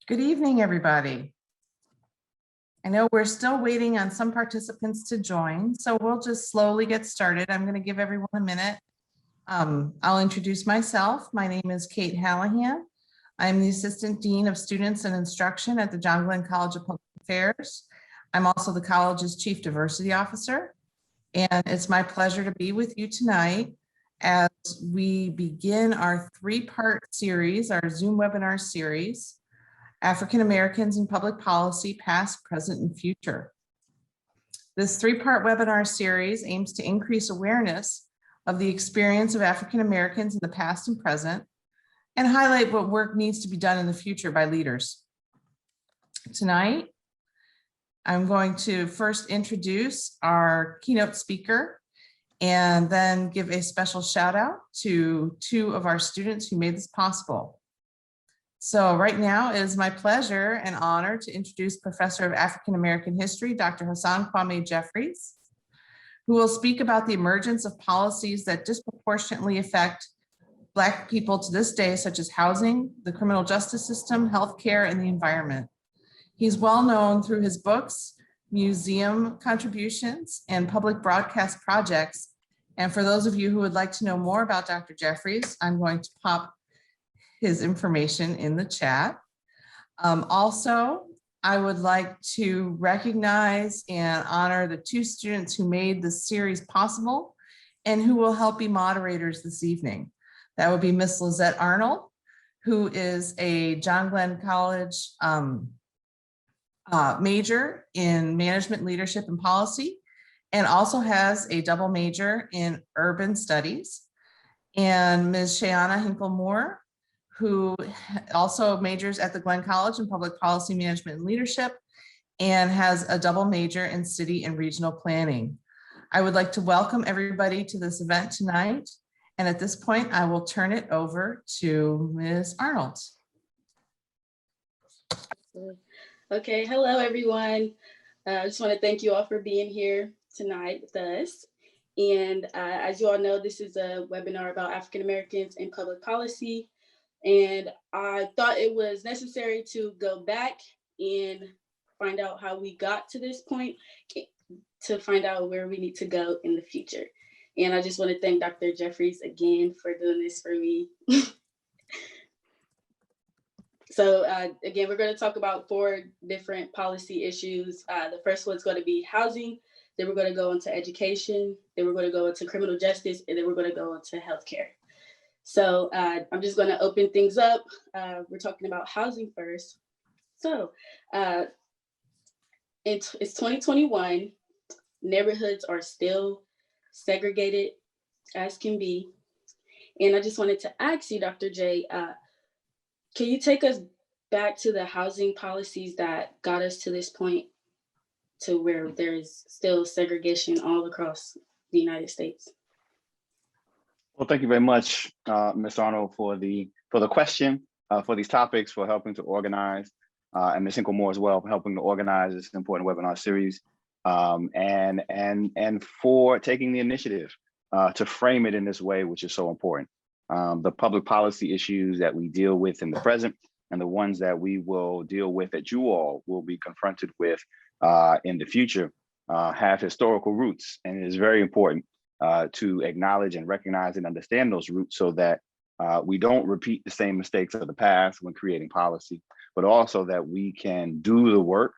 Good evening, everybody. I know we're still waiting on some participants to join, so we'll just slowly get started. I'm going to give everyone a minute. I'll introduce myself. My name is Kate Hallahan. I'm the Assistant Dean of Students and Instruction at the John Glenn College of Public Affairs. I'm also the college's Chief Diversity Officer, and it's my pleasure to be with you tonight as we begin our three-part series, our Zoom webinar series, African Americans in Public Policy, Past, Present, and Future. This three-part webinar series aims to increase awareness of the experience of African Americans in the past and present, and highlight what work needs to be done in the future by leaders. Tonight, I'm going to first introduce our keynote speaker and then give a special shout out to two of our students who made this possible. So right now it is my pleasure and honor to introduce Professor of African American History, Dr. Hasan Kwame Jeffries, who will speak about the emergence of policies that disproportionately affect Black people to this day, such as housing, the criminal justice system, healthcare, and the environment. He's well known through his books, museum contributions, and public broadcast projects. And for those of you who would like to know more about Dr. Jeffries, I'm going to pop his information in the chat. Also, I would like to recognize and honor the two students who made this series possible and who will help be moderators this evening. That would be Miss Lizette Arnold, who is a John Glenn College major in management, leadership, and policy, and also has a double major in urban studies. And Ms. Shayana Hinkle-Moore, who also majors at the Glenn College in Public Policy Management and Leadership and has a double major in city and regional planning. I would like to welcome everybody to this event tonight. And at this point, I will turn it over to Ms. Arnold. Okay, hello everyone. I just want to thank you all for being here tonight with us. And as you all know, this is a webinar about African Americans in public policy. And I thought it was necessary to go back and find out how we got to this point to find out where we need to go in the future. And I just want to thank Dr. Jeffries again for doing this for me. So again, we're going to talk about 4 different policy issues. The first one's going to be housing, then we're going to go into education, then we're going to go into criminal justice, and then we're going to go into healthcare. So I'm just going to open things up. We're talking about housing first. So it's 2021. Neighborhoods are still segregated as can be. And I just wanted to ask you, Dr. J, can you take us back to the housing policies that got us to this point to where there is still segregation all across the United States? Well, thank you very much, Ms. Arnold, for the question, for these topics, for helping to organize, and Ms. Hinkle-Moore as well, for helping to organize this important webinar series, and for taking the initiative to frame it in this way, which is so important. The public policy issues that we deal with in the present and the ones that we will deal with that you all will be confronted with in the future have historical roots, and it is very important to acknowledge and recognize and understand those roots so that we don't repeat the same mistakes of the past when creating policy, but also that we can do the work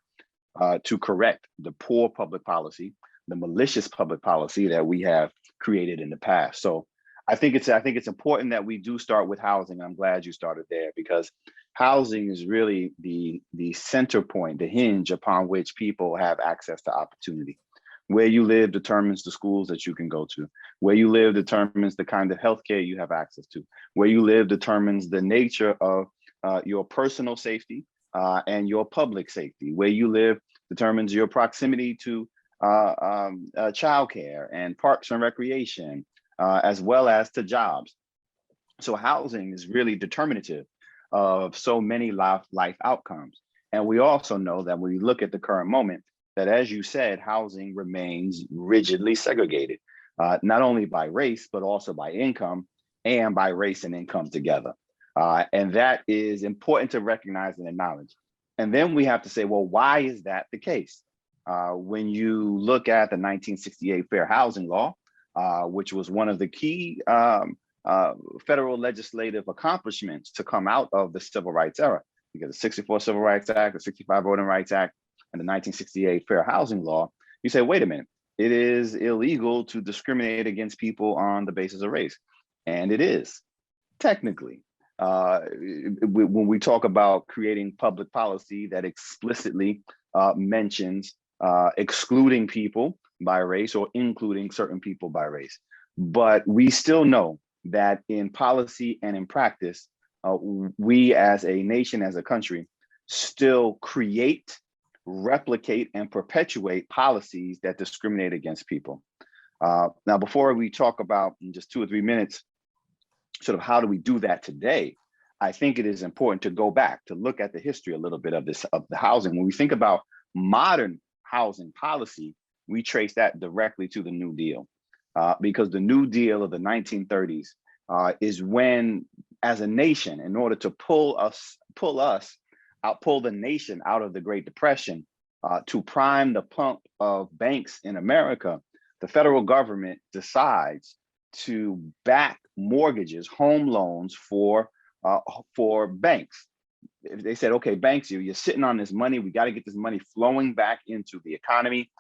to correct the poor public policy, the malicious public policy that we have created in the past. So I think it's important that we do start with housing. I'm glad you started there because housing is really the center point, the hinge upon which people have access to opportunity. Where you live determines the schools that you can go to. Where you live determines the kind of healthcare you have access to. Where you live determines the nature of your personal safety and your public safety. Where you live determines your proximity to childcare and parks and recreation, as well as to jobs. So housing is really determinative of so many life outcomes. And we also know that when we look at the current moment, that as you said, housing remains rigidly segregated, not only by race, but also by income and by race and income together. And that is important to recognize and acknowledge. And then we have to say, well, why is that the case? When you look at the 1968 Fair Housing Law, which was one of the key federal legislative accomplishments to come out of the Civil Rights era, because the 64 Civil Rights Act, the 65 Voting Rights Act, and the 1968 Fair Housing Law, you say, wait a minute, it is illegal to discriminate against people on the basis of race. And it is, technically. When we talk about creating public policy that explicitly mentions excluding people by race or including certain people by race. But we still know that in policy and in practice, we as a nation, as a country, still create, replicate, and perpetuate policies that discriminate against people. Now, before we talk about in just 2 or 3 minutes, sort of how do we do that today, I think it is important to go back to look at the history a little bit of the housing. When we think about modern housing policy, we trace that directly to the New Deal, because the New Deal of the 1930s is when, as a nation, in order to pull the nation out of the Great Depression, to prime the pump of banks in America, the federal government decides to back mortgages, home loans for banks. They said, okay, banks, you're sitting on this money. We got to get this money flowing back into the economy.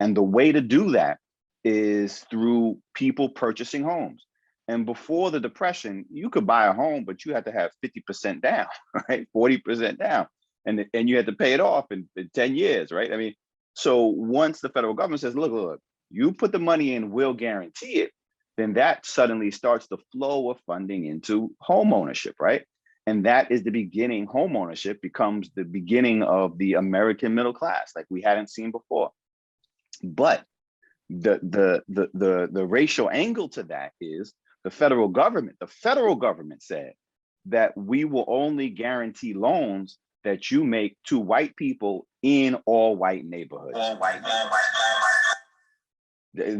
And the way to do that is through people purchasing homes. And before the Depression, you could buy a home, but you had to have 50% down, right? 40% down. And you had to pay it off in 10 years, right? I mean, so once the federal government says, look, you put the money in, we'll guarantee it, then that suddenly starts the flow of funding into home ownership, right? And that is the beginning. Home ownership becomes the beginning of the American middle class, like we hadn't seen before. But the racial angle to that is the federal government said that we will only guarantee loans that you make to white people in all white neighborhoods.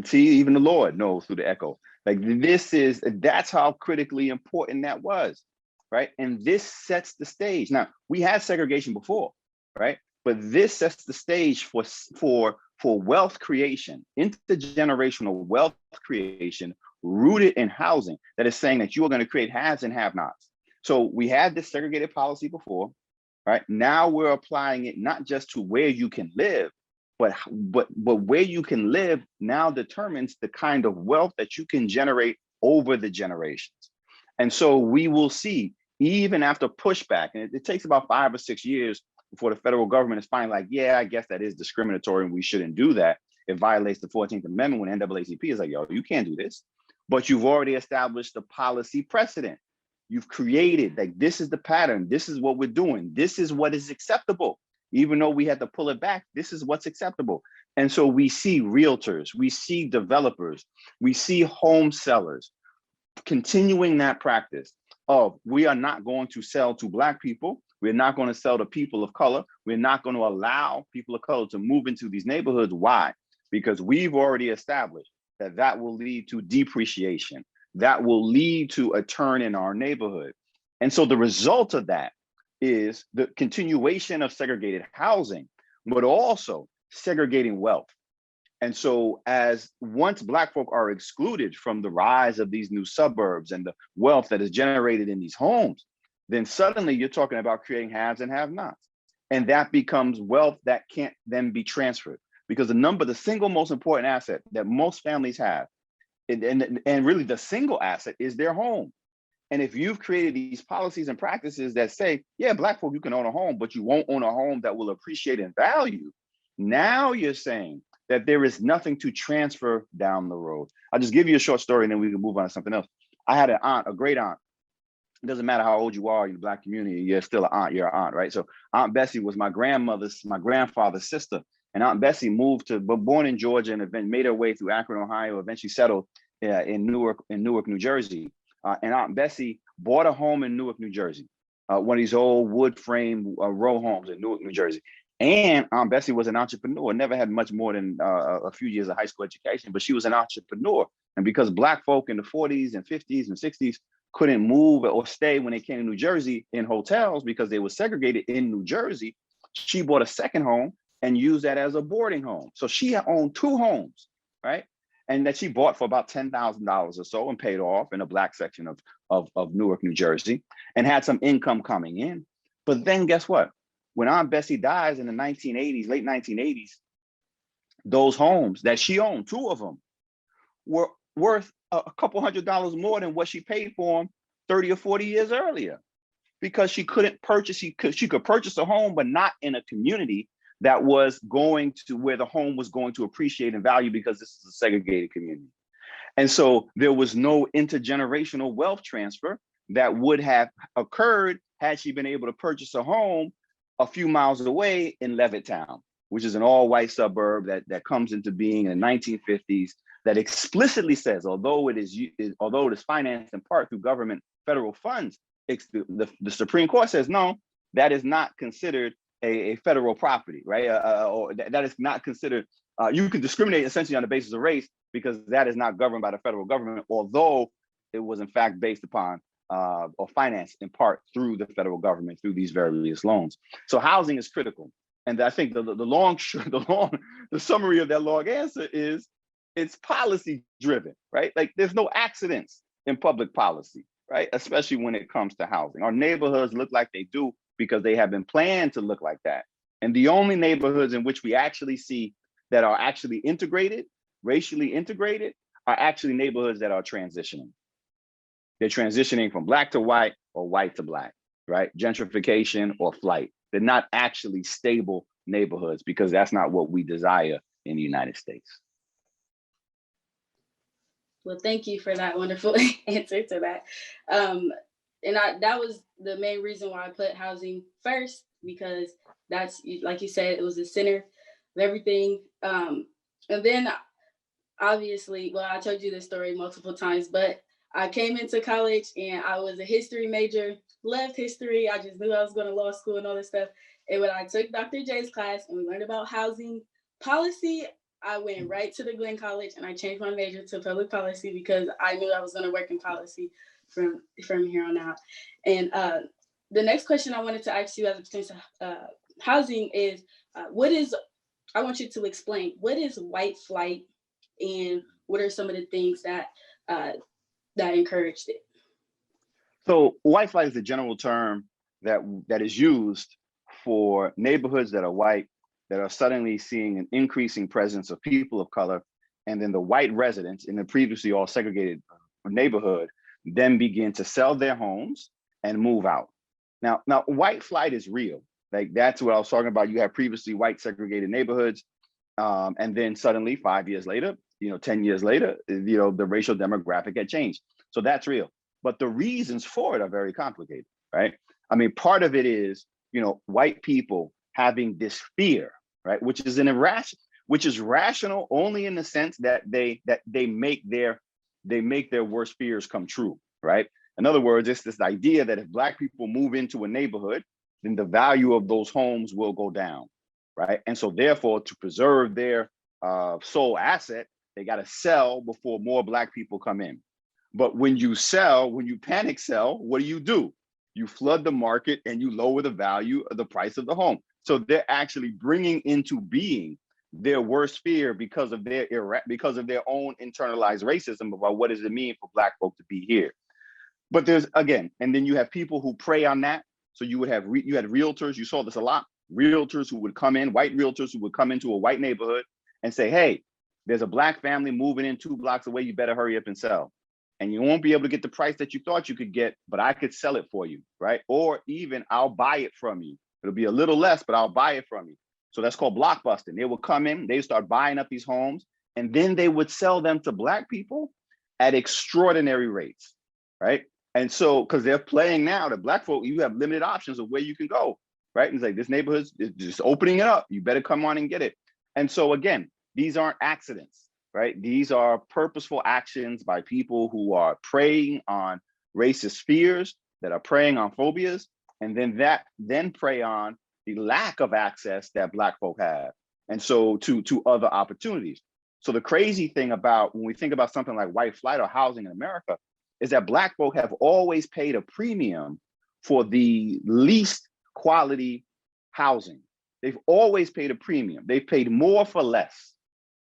See, even the Lord knows through the echo. Like that's how critically important that was, right? And this sets the stage. Now, we had segregation before, right? But this sets the stage for wealth creation, intergenerational wealth creation rooted in housing that is saying that you are going to create haves and have-nots. So we had this segregated policy before, right? Now we're applying it not just to where you can live, but where you can live now determines the kind of wealth that you can generate over the generations. And so we will see, even after pushback, and it takes about 5 or 6 years before the federal government is finally like, yeah, I guess that is discriminatory and we shouldn't do that. It violates the 14th Amendment when NAACP is like, yo, you can't do this. But you've already established the policy precedent. You've created, like, this is the pattern. This is what we're doing. This is what is acceptable. Even though we had to pull it back, this is what's acceptable. And so we see realtors, we see developers, we see home sellers continuing that practice of, we are not going to sell to Black people. We're not going to sell to people of color. We're not going to allow people of color to move into these neighborhoods. Why? Because we've already established that will lead to depreciation. That will lead to a turn in our neighborhood. And so the result of that is the continuation of segregated housing, but also segregating wealth. And so as once Black folk are excluded from the rise of these new suburbs and the wealth that is generated in these homes, then suddenly you're talking about creating haves and have-nots. And that becomes wealth that can't then be transferred, because the single most important asset that most families have, and really the single asset, is their home. And if you've created these policies and practices that say, yeah, Black folk, you can own a home, but you won't own a home that will appreciate in value, now you're saying that there is nothing to transfer down the road. I'll just give you a short story and then we can move on to something else. I had an aunt, a great aunt. It doesn't matter how old you are in the Black community, you're still an aunt, you're an aunt, right? So Aunt Bessie was my grandfather's sister. And Aunt Bessie born in Georgia and then made her way through Akron, Ohio, eventually settled in Newark, New Jersey. And Aunt Bessie bought a home in Newark, New Jersey, one of these old wood frame row homes in Newark, New Jersey. And Aunt Bessie was an entrepreneur, never had much more than a few years of high school education, but she was an entrepreneur. And because Black folk in the 40s and 50s and 60s couldn't move or stay when they came to New Jersey in hotels because they were segregated in New Jersey, she bought a second home and used that as a boarding home. So she owned 2 homes, right? And that she bought for about $10,000 or so and paid off in a Black section of Newark, New Jersey, and had some income coming in. But then guess what? When Aunt Bessie dies in the 1980s, late 1980s, those homes that she owned, 2 of them, were worth a couple $100 more than what she paid for them 30 or 40 years earlier, because she couldn't purchase, she could purchase a home, but not in a community that was going to where the home was going to appreciate in value, because this is a segregated community. And so there was no intergenerational wealth transfer that would have occurred had she been able to purchase a home a few miles away in Levittown, which is an all-white suburb that comes into being in the 1950s, that explicitly says, although it is financed in part through government federal funds, the Supreme Court says, no, that is not considered a federal property, right? Or that is not considered, you can discriminate essentially on the basis of race, because that is not governed by the federal government, although it was in fact based upon or financed in part through the federal government through these various loans. So housing is critical. And I think the summary of that long answer is it's policy driven, right? Like there's no accidents in public policy, right? Especially when it comes to housing. Our neighborhoods look like they do because they have been planned to look like that. And the only neighborhoods in which we actually see that are actually integrated, racially integrated, are actually neighborhoods that are transitioning. They're transitioning from Black to white or white to Black, right? Gentrification or flight. They're not actually stable neighborhoods, because that's not what we desire in the United States. Well, thank you for that wonderful answer to that. That was the main reason why I put housing first, because that's, like you said, it was the center of everything. And then obviously, well, I told you this story multiple times, but I came into college and I was a history major, loved history. I just knew I was going to law school and all this stuff. And when I took Dr. J's class and we learned about housing policy, I went right to the Glenn College and I changed my major to public policy, because I knew I was going to work in policy from here on out. And the next question I wanted to ask you as it pertains to housing is, I want you to explain, what is white flight and what are some of the things that encouraged it? So white flight is the general term that is used for neighborhoods that are white, that are suddenly seeing an increasing presence of people of color, and then the white residents in the previously all segregated neighborhood then begin to sell their homes and move out. Now white flight is real. Like that's what I was talking about. You have previously white segregated neighborhoods, and then suddenly 5 years later, 10 years later, the racial demographic had changed. So that's real. But the reasons for it are very complicated, right? I mean, part of it is, white people having this fear, right? Which is rational only in the sense that they make their worst fears come true, right? In other words, it's this idea that if Black people move into a neighborhood, then the value of those homes will go down, right? And so therefore, to preserve their sole asset, they got to sell before more Black people come in. But when you panic sell, what do? You flood the market and you lower the value of the price of the home. So they're actually bringing into being their worst fear because of their own internalized racism about what does it mean for Black folk to be here. But and then you have people who prey on that. So you had realtors, you saw this a lot, realtors who would come in, white realtors who would come into a white neighborhood and say, hey, there's a Black family moving in 2 blocks away, you better hurry up and sell. And you won't be able to get the price that you thought you could get, but I could sell it for you, right? Or even I'll buy it from you. It'll be a little less, but I'll buy it from you. So that's called blockbusting. They would come in, they start buying up these homes, and then they would sell them to Black people at extraordinary rates, right? And so, because they're playing now to Black folk, you have limited options of where you can go, right? And it's like, this neighborhood's just opening it up. You better come on and get it. And so again, these aren't accidents, right? These are purposeful actions by people who are preying on racist fears, that are preying on phobias, and then prey on the lack of access that Black folk have. And so to other opportunities. So the crazy thing about when we think about something like white flight or housing in America is that Black folk have always paid a premium for the least quality housing. They've always paid a premium. They've paid more for less.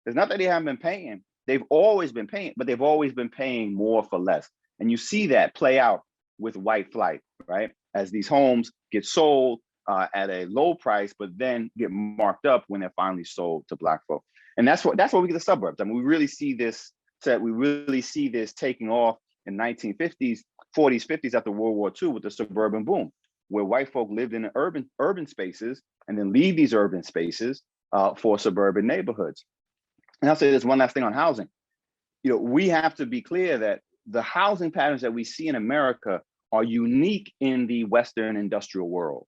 It's not that they haven't been paying. They've always been paying, but they've always been paying more for less. And you see that play out with white flight, right? As these homes get sold at a low price, but then get marked up when they're finally sold to Black folk. And that's what we get the suburbs. I mean, we really see this taking off in 1950s, 40s, 50s after World War II with the suburban boom, where white folk lived in urban spaces and then leave these urban spaces for suburban neighborhoods. And I'll say this one last thing on housing. You know, we have to be clear that the housing patterns that we see in America are unique in the Western industrial world.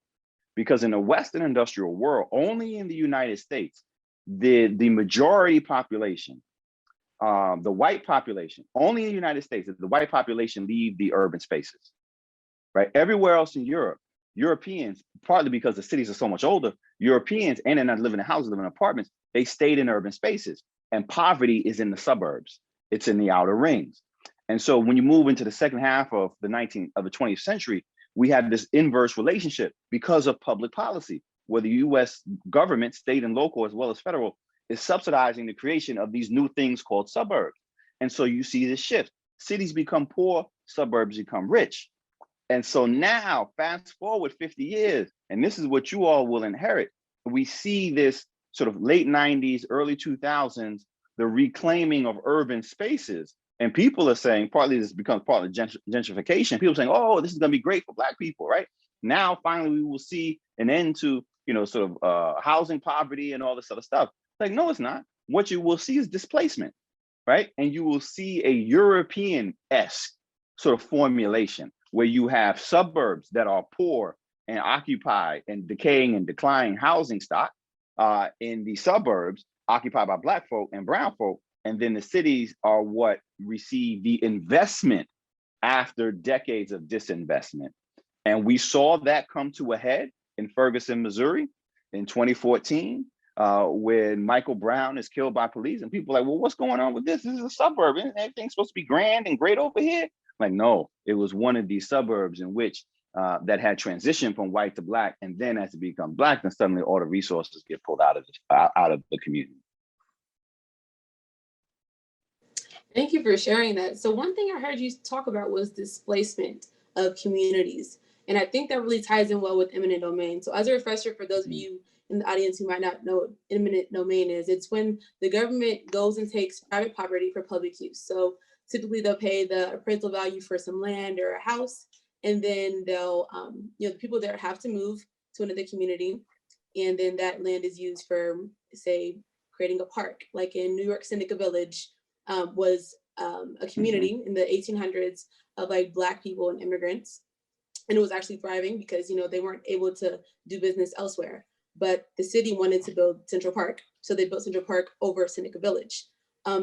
Because in the Western industrial world, only in the United States, the majority population, the white population, only in the United States, the white population leave the urban spaces, right? Everywhere else in Europe, Europeans, partly because the cities are so much older, Europeans, and they're not living in houses, living in apartments, they stayed in urban spaces. And poverty is in the suburbs. It's in the outer rings. And so when you move into the second half of the 20th century, we have this inverse relationship because of public policy, where the US government, state and local, as well as federal, is subsidizing the creation of these new things called suburbs. And so you see this shift. Cities become poor, suburbs become rich. And so now, fast forward 50 years, and this is what you all will inherit. We see this sort of late 90s, early 2000s, the reclaiming of urban spaces. And people are saying, partly this becomes part of gentrification. People are saying, oh, this is going to be great for Black people, right? Now, finally, we will see an end to, you know, sort of housing poverty and all this other stuff. Like, no, it's not. What you will see is displacement, right? And you will see a European-esque sort of formulation where you have suburbs that are poor and occupied and decaying and declining housing stock in the suburbs occupied by Black folk and brown folk. And then the cities are what receive the investment after decades of disinvestment. And we saw that come to a head in Ferguson, Missouri in 2014, when Michael Brown is killed by police. And people are like, well, what's going on with this? This is a suburb. Isn't everything supposed to be grand and great over here? Like, no, it was one of these suburbs in which that had transitioned from white to Black. And then as it becomes Black, then suddenly all the resources get pulled out of the community. Thank you for sharing that. So one thing I heard you talk about was displacement of communities. And I think that really ties in well with eminent domain. So as a refresher for those of you in the audience who might not know what eminent domain is, it's when the government goes and takes private property for public use. So typically they'll pay the appraisal value for some land or a house, and then they'll, the people there have to move to another community. And then that land is used for, say, creating a park, like in New York, Seneca Village, was a community in the 1800s of like Black people and immigrants. And it was actually thriving because, they weren't able to do business elsewhere. But the city wanted to build Central Park. So they built Central Park over Seneca Village.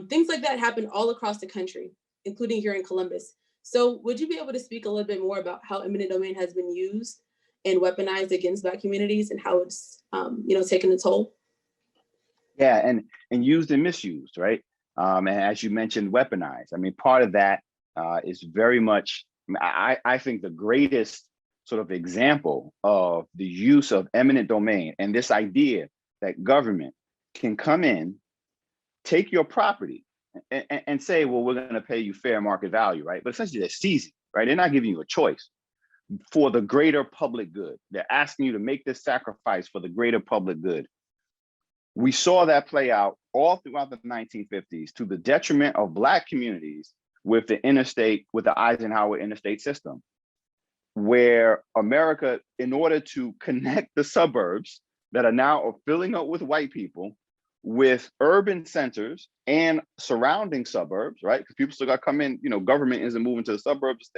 Things like that happen all across the country, including here in Columbus. So would you be able to speak a little bit more about how eminent domain has been used and weaponized against Black communities and how it's, taken a toll? Yeah, and used and misused, right? And as you mentioned, weaponized. I mean, part of that is very much, I think the greatest sort of example of the use of eminent domain and this idea that government can come in, take your property and say, well, we're going to pay you fair market value, right? But essentially they're seizing, right? They're not giving you a choice for the greater public good. They're asking you to make this sacrifice for the greater public good. We saw that play out all throughout the 1950s to the detriment of Black communities with the Eisenhower interstate system, where America, in order to connect the suburbs that are now filling up with white people with urban centers and surrounding suburbs, right? Because people still got to come in, government isn't moving to the suburbs,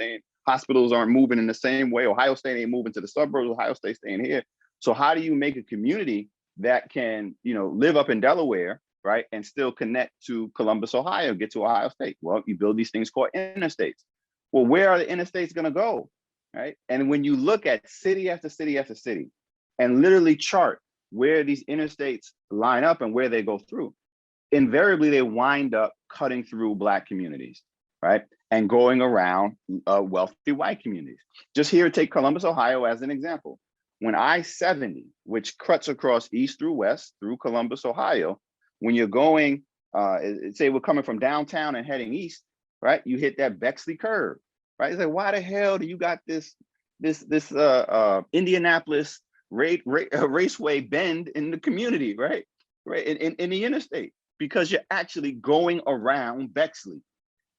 hospitals aren't moving in the same way. Ohio State ain't moving to the suburbs, Ohio State staying here. So how do you make a community that can, live up in Delaware, right, and still connect to Columbus, Ohio, get to Ohio State? Well, you build these things called interstates. Well, where are the interstates going to go, right? And when you look at city after city after city and literally chart where these interstates line up and where they go through, invariably they wind up cutting through Black communities, right? and going around wealthy white communities. Just here, take Columbus, Ohio as an example. When I-70, which cuts across east through west through Columbus, Ohio, when you're going, say we're coming from downtown and heading east, right? You hit that Bexley curve, right? It's like, why the hell do you got this Indianapolis raceway bend in the community, right? Right, in the interstate, because you're actually going around Bexley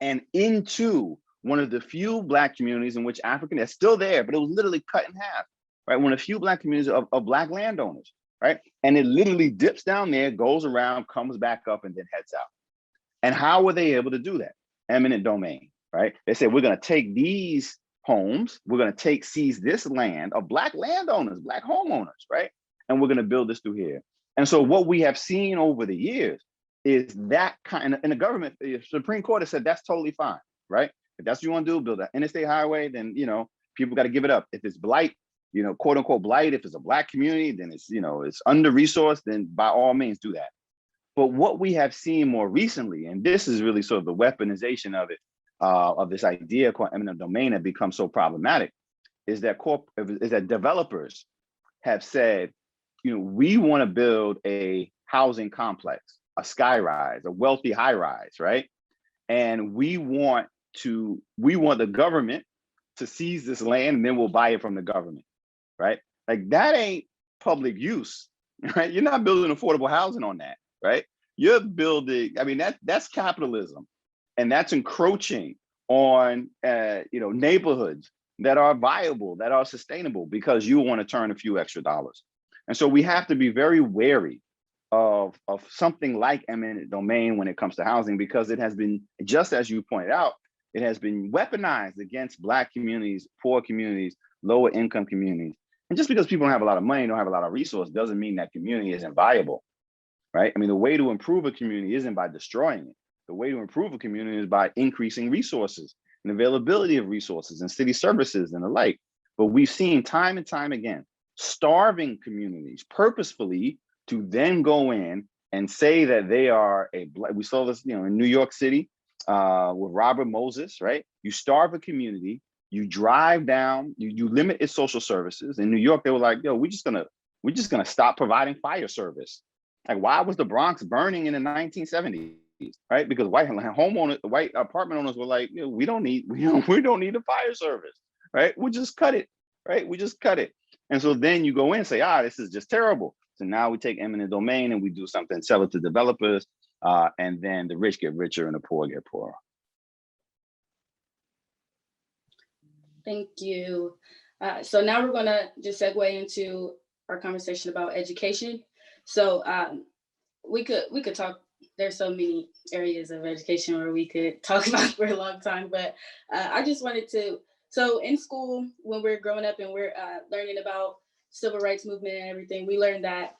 and into one of the few Black communities in which African, that's still there, but it was literally cut in half, right? One of the few Black communities of Black landowners, right? And it literally dips down there, goes around, comes back up, and then heads out. And how were they able to do that? Eminent domain, right? They said, we're gonna take these homes, we're gonna seize this land of Black landowners, Black homeowners, right? And we're gonna build this through here. And so what we have seen over the years is that kind of, and the government, the Supreme Court has said that's totally fine, right? If that's what you want to do, build an interstate highway, then, you know, people got to give it up. If it's blight, you know, quote unquote blight, if it's a Black community, then it's, you know, it's under-resourced, then by all means do that. But what we have seen more recently, and this is really sort of the weaponization of it, of this idea called eminent domain that becomes so problematic, is that developers have said, you know, we want to build a housing complex, a skyrise, a wealthy high rise, right? And we want the government to seize this land, and then we'll buy it from the government, right? Like, that ain't public use, right? You're not building affordable housing on that, right? You're building, I mean, that's capitalism, and that's encroaching on you know, neighborhoods that are viable, that are sustainable, because you want to turn a few extra dollars. And so we have to be very wary of something like eminent domain when it comes to housing, because it has been, just as you pointed out, it has been weaponized against Black communities, poor communities, lower income communities. And just because people don't have a lot of money, don't have a lot of resources, doesn't mean that community isn't viable, right? I mean, the way to improve a community isn't by destroying it. The way to improve a community is by increasing resources and availability of resources and city services and the like. But we've seen time and time again, starving communities purposefully to then go in and say that they are we saw this, you know, in New York City with Robert Moses, right? You starve a community, you drive down, you limit its social services. In New York, they were like, yo, we're just gonna stop providing fire service. Like, why was the Bronx burning in the 1970s, right? Because white apartment owners were like, you know, we don't need the fire service, right? We'll just cut it, right? We just cut it. And so then you go in and say, this is just terrible. So now we take eminent domain and we do something, sell it to developers, and then the rich get richer and the poor get poorer. Thank you. So now we're gonna just segue into our conversation about education. So we could talk, there's so many areas of education where we could talk about for a long time, but I just wanted to, so in school, when we're growing up and we're learning about civil rights movement and everything, we learned that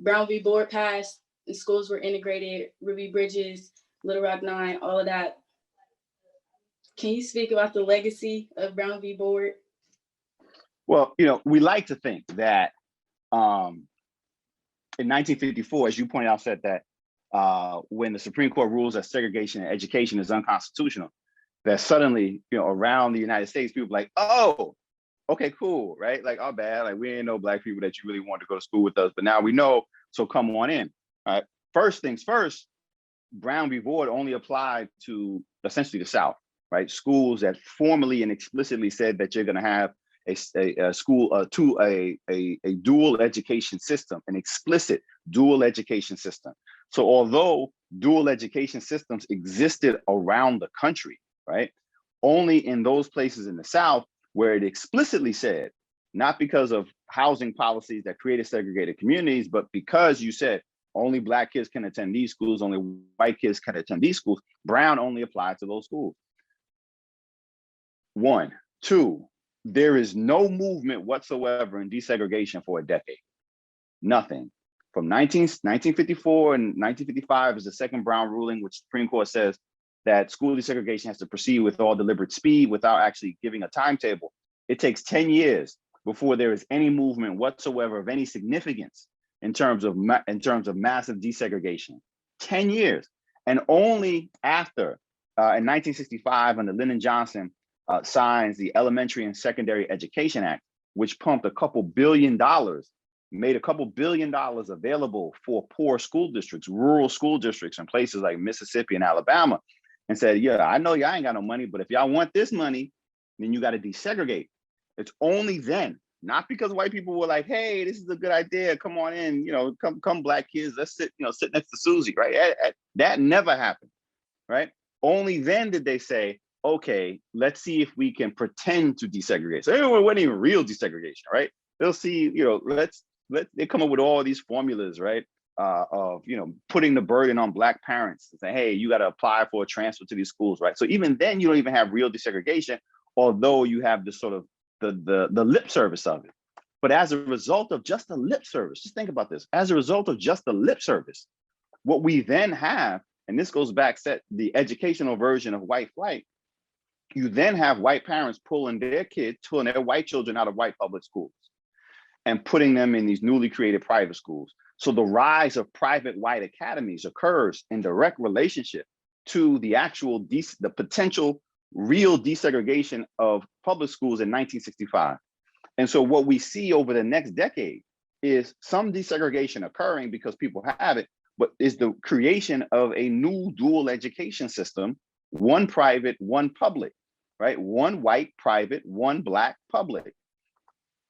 Brown v. Board passed and schools were integrated, Ruby Bridges, Little Rock 9, all of that. Can you speak about the legacy of Brown v. Board? Well, you know, we like to think that in 1954, as you pointed out, said that when the Supreme Court rules that segregation in education is unconstitutional, that suddenly, you know, around the United States, people are like, oh, okay, cool, right? Like, oh, bad, like, we ain't know Black people that you really wanted to go to school with us, but now we know, so come on in. All right. First things first, Brown v. Board only applied to essentially the South, right? Schools that formally and explicitly said that you're going to have a school to a dual education system, an explicit dual education system. So although dual education systems existed around the country, right? Only in those places in the South where it explicitly said, not because of housing policies that created segregated communities, but because you said only Black kids can attend these schools, only white kids can attend these schools, Brown only applied to those schools. 1, 2, there is no movement whatsoever in desegregation for a decade. Nothing. From 1954 and 1955 is the second Brown ruling, which the Supreme Court says that school desegregation has to proceed with all deliberate speed without actually giving a timetable. It takes 10 years before there is any movement whatsoever of any significance in terms of massive desegregation. 10 years. And only after in 1965, under Lyndon Johnson, signs the Elementary and Secondary Education Act, which pumped a couple $billion, made a couple $1 billion available for poor school districts, rural school districts in places like Mississippi and Alabama, and said, yeah, I know y'all ain't got no money, but if y'all want this money, then you got to desegregate. It's only then, not because white people were like, hey, this is a good idea, come on in, come black kids, let's sit next to Susie, right? That never happened, right? Only then did they say, okay, let's see if we can pretend to desegregate. So it wasn't even real desegregation, right? They'll see, they come up with all these formulas, right? Of putting the burden on black parents and say, hey, you got to apply for a transfer to these schools, right? So even then, you don't even have real desegregation, although you have the sort of the lip service of it. But as a result of just the lip service, just think about this. As a result of just the lip service, what we then have, and this goes back to the educational version of white flight, you then have white parents pulling their white children out of white public schools and putting them in these newly created private schools. So the rise of private white academies occurs in direct relationship to the the potential real desegregation of public schools in 1965. And so what we see over the next decade is some desegregation occurring because people have it, but is the creation of a new dual education system, one private, one public, right? One white private, one black public.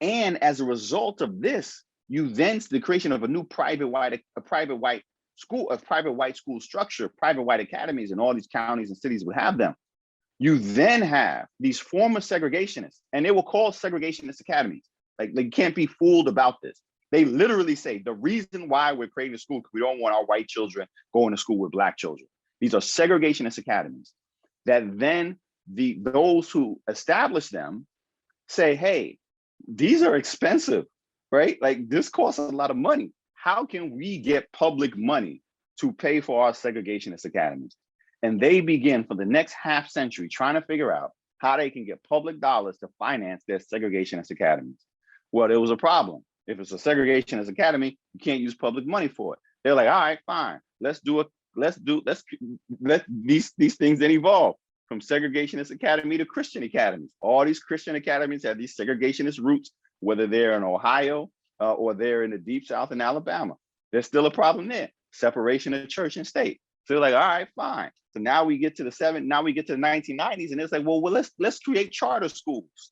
And as a result of this, the creation of a new private white school structure, private white academies in all these counties and cities would have them. You then have these former segregationists, and they will call segregationist academies. Like, they can't be fooled about this. They literally say the reason why we're creating a school because we don't want our white children going to school with black children. These are segregationist academies that then those who establish them say, hey, these are expensive, right? Like, this costs a lot of money. How can we get public money to pay for our segregationist academies? And they begin for the next half century trying to figure out how they can get public dollars to finance their segregationist academies. Well, there was a problem. If it's a segregationist academy, you can't use public money for it. They're like, all right, fine. Let these things then evolve from segregationist academy to Christian academies. All these Christian academies have these segregationist roots, whether they're in Ohio or they're in the deep South in Alabama. There's still a problem there. Separation of church and state. So they're like, all right, fine. So now we get to the 1990s, and it's like, well, let's create charter schools.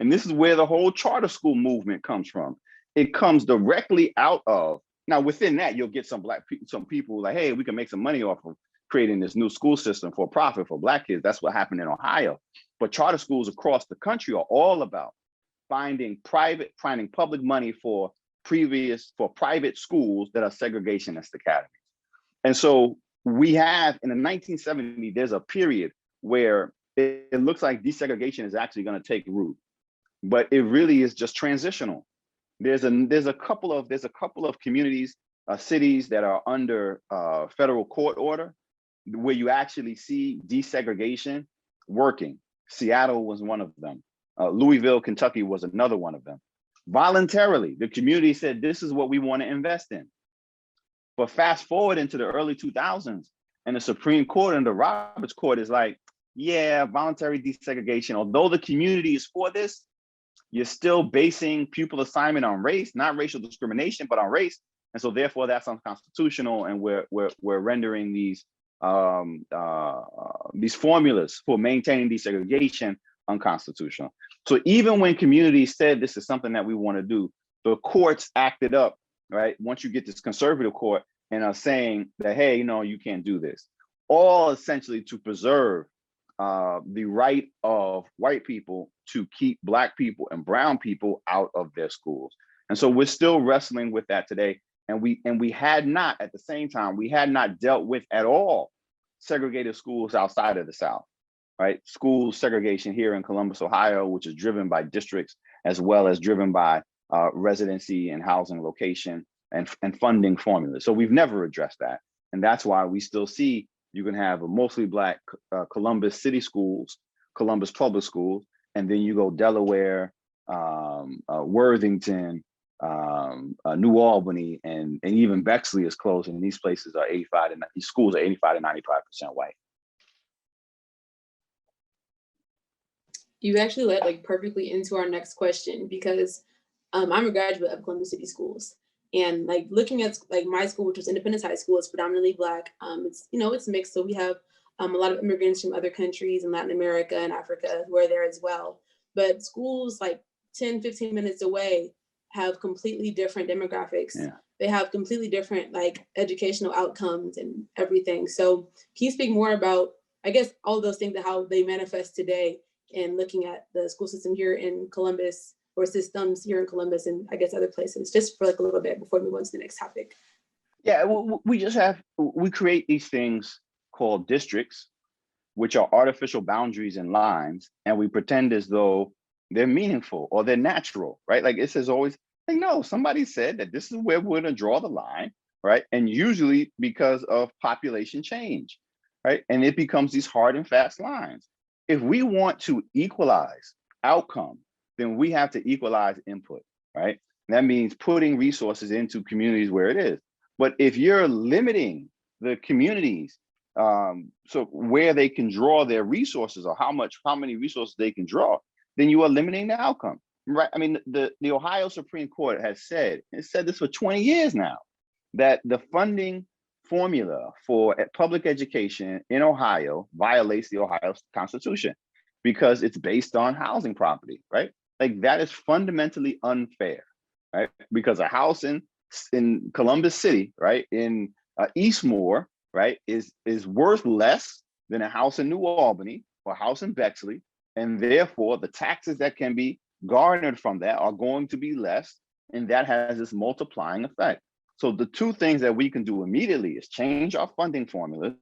And this is where the whole charter school movement comes from. It comes directly out of, now within that, you'll get some people like, hey, we can make some money off of creating this new school system for profit for black kids. That's what happened in Ohio. But charter schools across the country are all about finding public money for private schools that are segregationist academies. And so we have, in the 1970s, there's a period where it looks like desegregation is actually going to take root, but it really is just transitional. There's a couple of communities, cities that are under federal court order where you actually see desegregation working. Seattle was one of them. Louisville, Kentucky was another one of them. Voluntarily, the community said, this is what we want to invest in. But fast forward into the early 2000s, and the Supreme Court and the Roberts Court is like, yeah, voluntary desegregation, although the community is for this, you're still basing pupil assignment on race, not racial discrimination, but on race. And so therefore that's unconstitutional. And we're rendering these formulas for maintaining desegregation unconstitutional. So even when communities said this is something that we want to do, the courts acted up, right? Once you get this conservative court and are saying that, hey, you can't do this, all essentially to preserve the right of white people to keep black people and brown people out of their schools. And so we're still wrestling with that today. And we had not, at the same time, we had not dealt with at all segregated schools outside of the South, right? School segregation here in Columbus, Ohio, which is driven by districts, as well as driven by residency and housing location and funding formulas. So we've never addressed that. And that's why we still see you can have a mostly black Columbus city schools, Columbus public schools, and then you go Delaware, Worthington, New Albany, and even Bexley is closing. These places are these schools are 85 to 95% white. You actually led like perfectly into our next question, because I'm a graduate of Columbus City Schools, and like looking at like my school, which was Independence High School, it's predominantly Black. It's, you know, it's mixed, so we have a lot of immigrants from other countries in Latin America and Africa who are there as well. But schools like 10, 15 minutes away have completely different demographics. Yeah. They have completely different like educational outcomes and everything. So can you speak more about, I guess, all those things and how they manifest today, and looking at the school system here in Columbus, or systems here in Columbus and I guess other places, just for like a little bit before we move on to the next topic? Yeah, we create these things called districts, which are artificial boundaries and lines, and we pretend as though they're meaningful or they're natural, right? Like it says always, like, no, somebody said that this is where we're gonna draw the line, right? And usually because of population change, right? And it becomes these hard and fast lines. If we want to equalize outcome, then we have to equalize input, right? And that means putting resources into communities where it is. But if you're limiting the communities, so where they can draw their resources, or how many resources they can draw, then you are limiting the outcome, right? I mean, the Ohio Supreme Court has said, it's said this for 20 years now, that the funding formula for public education in Ohio violates the Ohio Constitution because it's based on housing property, right? Like that is fundamentally unfair, right? Because a house in Columbus City, right, in Eastmore, right, is worth less than a house in New Albany or a house in Bexley, and therefore the taxes that can be garnered from that are going to be less, and that has this multiplying effect. So the two things that we can do immediately is change our funding formulas,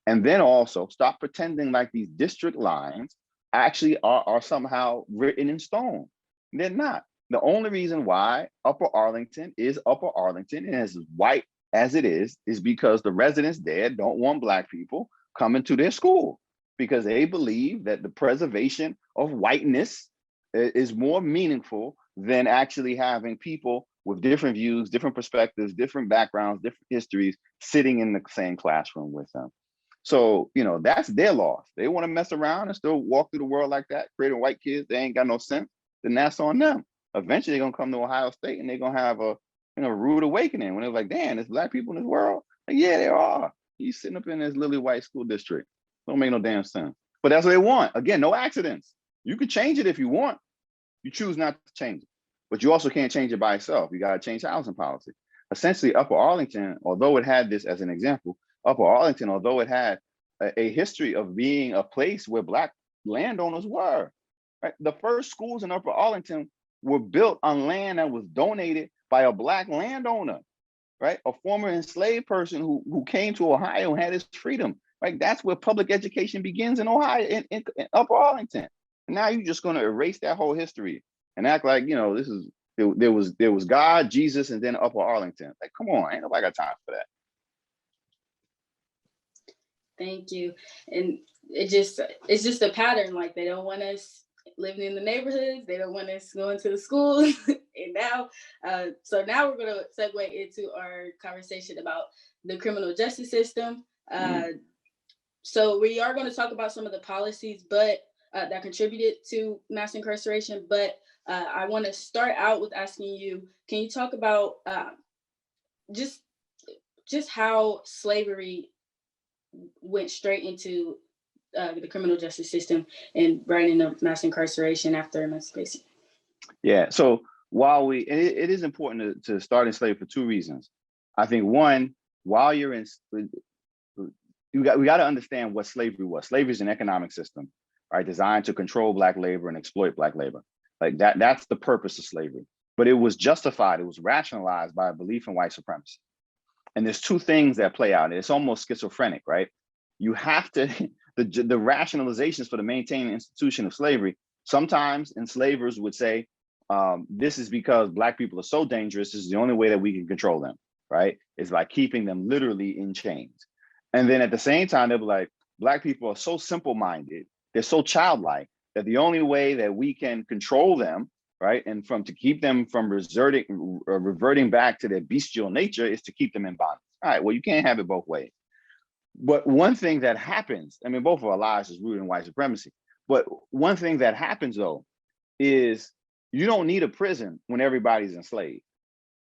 and then also stop pretending like these district lines actually are somehow written in stone. They're not. The only reason why Upper Arlington is Upper Arlington and as white as it is because the residents there don't want Black people coming to their school, because they believe that the preservation of whiteness is more meaningful than actually having people with different views, different perspectives, different backgrounds, different histories sitting in the same classroom with them. So, you know, that's their loss. They want to mess around and still walk through the world like that, creating white kids, they ain't got no sense, then that's on them. Eventually they're gonna come to Ohio State and they're gonna have a rude awakening when they're like, damn, there's Black people in this world. Like, yeah, there are. He's sitting up in this lily white school district. Don't make no damn sense. But that's what they want. Again, no accidents. You can change it if you want. You choose not to change it. But you also can't change it by itself. You got to change housing policy. Essentially, Upper Arlington, although it had this as an example, Upper Arlington, although it had a history of being a place where Black landowners were, right? The first schools in Upper Arlington were built on land that was donated by a Black landowner, right? A former enslaved person who came to Ohio and had his freedom, right? That's where public education begins in Ohio, in Upper Arlington. And now you're just going to erase that whole history and act like, you know, there was God, Jesus, and then Upper Arlington. Like, come on, ain't nobody got time for that. Thank you. And it's just a pattern. Like, they don't want us living in the neighborhoods. They don't want us going to the schools. And now, so now we're going to segue into our conversation about the criminal justice system. So we are going to talk about some of the policies, but that contributed to mass incarceration. But I want to start out with asking you, can you talk about just how slavery went straight into the criminal justice system and right into mass incarceration after emancipation? Yeah, so while it is important to start in slavery for two reasons. I think one, while you're in, we got to understand what slavery was. Slavery is an economic system, right, designed to control Black labor and exploit Black labor. Like that's the purpose of slavery. But it was justified, it was rationalized by a belief in white supremacy. And there's two things that play out. It's almost schizophrenic, right? You have to, the rationalizations for the maintaining institution of slavery, sometimes enslavers would say, this is because Black people are so dangerous, this is the only way that we can control them, right? It's by keeping them literally in chains. And then at the same time, they'll be like, Black people are so simple-minded, they're so childlike, that the only way that we can control them, right, and to keep them from reverting back to their bestial nature is to keep them in bondage. All right, well, you can't have it both ways. But one thing that happens, I mean, both of our lives is rooted in white supremacy, But one thing that happens though is you don't need a prison when everybody's enslaved,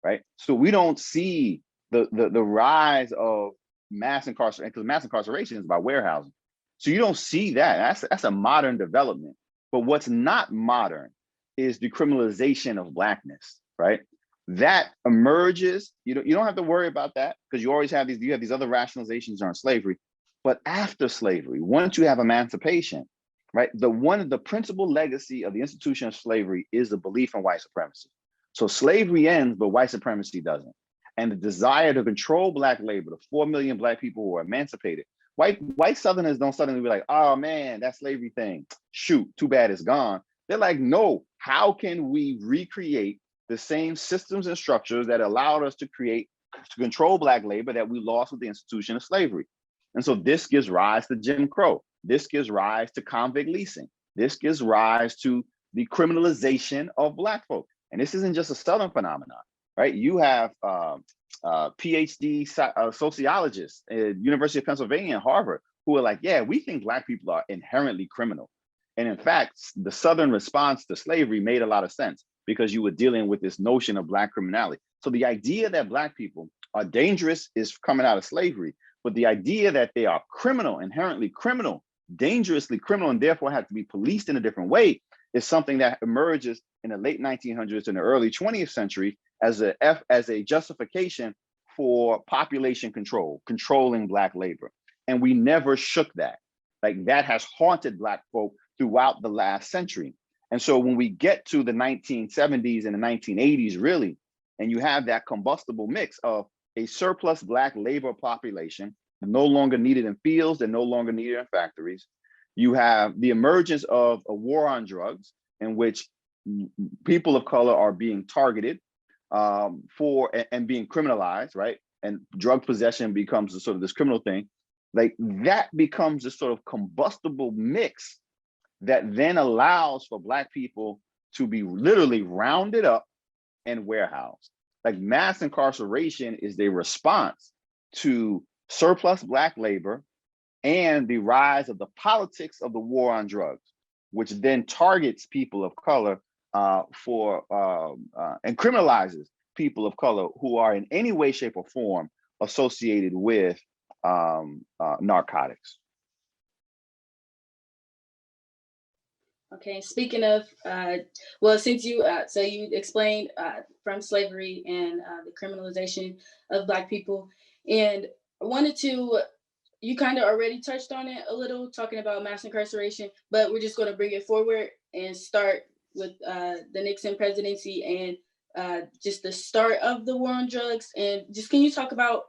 right? So we don't see the rise of mass incarceration, because mass incarceration is by warehousing. So you don't see that. That's a modern development. But what's not modern is decriminalization of Blackness, right? That emerges. You don't have to worry about that because you always have these other rationalizations on slavery. But after slavery, once you have emancipation, right? The principal legacy of the institution of slavery is the belief in white supremacy. So slavery ends, but white supremacy doesn't. And the desire to control Black labor, the 4 million Black people who are emancipated, white Southerners don't suddenly be like, oh man, that slavery thing, shoot, too bad it's gone. They're like, no, how can we recreate the same systems and structures that allowed us to control Black labor that we lost with the institution of slavery? And so this gives rise to Jim Crow. This gives rise to convict leasing. This gives rise to the criminalization of Black folk. And this isn't just a Southern phenomenon, right? You have PhD sociologists at University of Pennsylvania and Harvard who are like, yeah, we think Black people are inherently criminal. And in fact, the Southern response to slavery made a lot of sense because you were dealing with this notion of Black criminality. So the idea that Black people are dangerous is coming out of slavery, but the idea that they are criminal, inherently criminal, dangerously criminal, and therefore have to be policed in a different way is something that emerges in the late 1900s and the early 20th century as a justification for population control, controlling Black labor. And we never shook that. Like that has haunted Black folk throughout the last century. And so when we get to the 1970s and the 1980s, really, and you have that combustible mix of a surplus Black labor population, no longer needed in fields and no longer needed in factories. You have the emergence of a war on drugs in which people of color are being targeted for and being criminalized, right? And drug possession becomes a sort of this criminal thing. Like that becomes a sort of combustible mix that then allows for Black people to be literally rounded up and warehoused. Like mass incarceration is the response to surplus Black labor and the rise of the politics of the war on drugs, which then targets people of color and criminalizes people of color who are in any way, shape, or form associated with narcotics. Okay, speaking of, well, since you, so you explained from slavery and the criminalization of Black people, and I wanted to, you kind of already touched on it a little, talking about mass incarceration, but we're just going to bring it forward and start with the Nixon presidency and just the start of the war on drugs. And just can you talk about